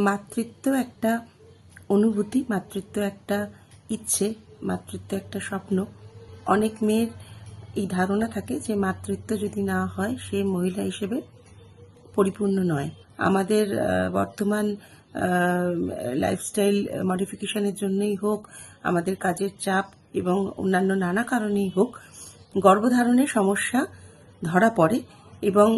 মাতৃত্ব একটা অনুভূতি, মাতৃত্ব একটা ইচ্ছে, মাতৃত্ব একটা স্বপ্ন। অনেক মেয়ের এই ধারণা থাকে যে মাতৃত্ব যদি না হয় সে মহিলা হিসেবে পরিপূর্ণ নয়। আমাদের বর্তমান লাইফস্টাইল মডিফিকেশনের জন্যই হোক, আমাদের কাজের চাপ এবং অন্যান্য নানা কারণেই হোক, গর্ভধারণের সমস্যা ধরা পড়ে এবং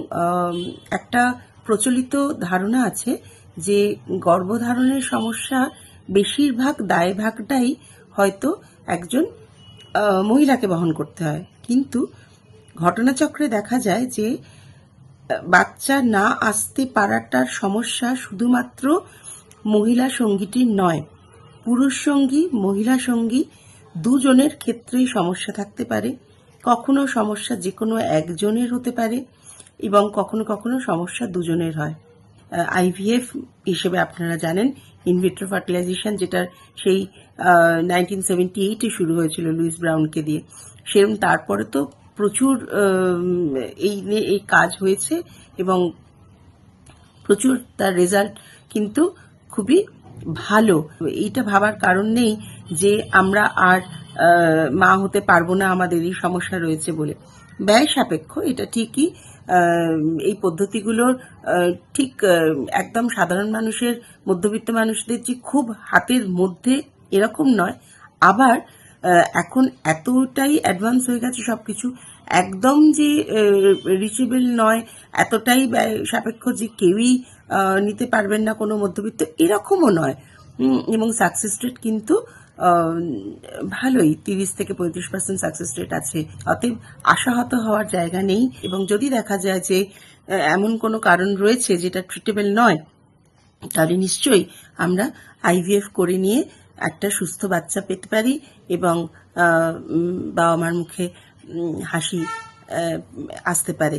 একটা প্রচলিত ধারণা আছে যে গর্ভধারণের সমস্যা বেশিরভাগ দায়ভাগটাই হয়তো একজন মহিলাকে বহন করতে হয়। কিন্তু ঘটনাচক্রে দেখা যায় যে বাচ্চা না আসতে পারাটার সমস্যা শুধুমাত্র মহিলা সঙ্গীটির নয়, পুরুষ সঙ্গী মহিলা সঙ্গী দুজনের ক্ষেত্রেই সমস্যা থাকতে পারে। কখনো সমস্যা যে কোনো একজনের হতে পারে এবং কখনো কখনো সমস্যা দুজনের হয়। আইভিএফ হিসেবে আপনারা জানেন ইনভিট্রো ফার্টিলাইজেশন, যেটা সেই 1978-এ শুরু হয়েছিল লুইস ব্রাউনকে দিয়ে। সেরকম তারপরে তো প্রচুর এই কাজ হয়েছে এবং প্রচুর তার রেজাল্ট কিন্তু খুবই ভালো। এইটা ভাবার কারণ নেই যে আমরা আর মা হতে পারবো না, আমাদের এই সমস্যা রয়েছে বলে। ব্যয় সাপেক্ষ, এটা ঠিকই। এই পদ্ধতিগুলোর ঠিক একদম সাধারণ মানুষের, মধ্যবিত্ত মানুষদের যে খুব হাতের মধ্যে এরকম নয়। আবার এখন এতটাই অ্যাডভান্স হয়ে গেছে সবকিছু, একদম যে রিচেবল নয়, এতটাই ব্যয় সাপেক্ষ যে কেউই নিতে পারবেন না, কোনো মধ্যবিত্ত এরকমও নয়। এবং সাকসেস রেট কিন্তু ভালোই, 30-35% সাকসেস রেট আছে। অতএব আশাহত হওয়ার জায়গা নেই। এবং যদি দেখা যায় যে এমন কোনো কারণ রয়েছে যেটা ট্রিটেবল নয়, তাহলে নিশ্চয়ই আমরা আইভিএফ করে নিয়ে একটা সুস্থ বাচ্চা পেতে পারি এবং বাবা মার মুখে হাসি আসতে পারে।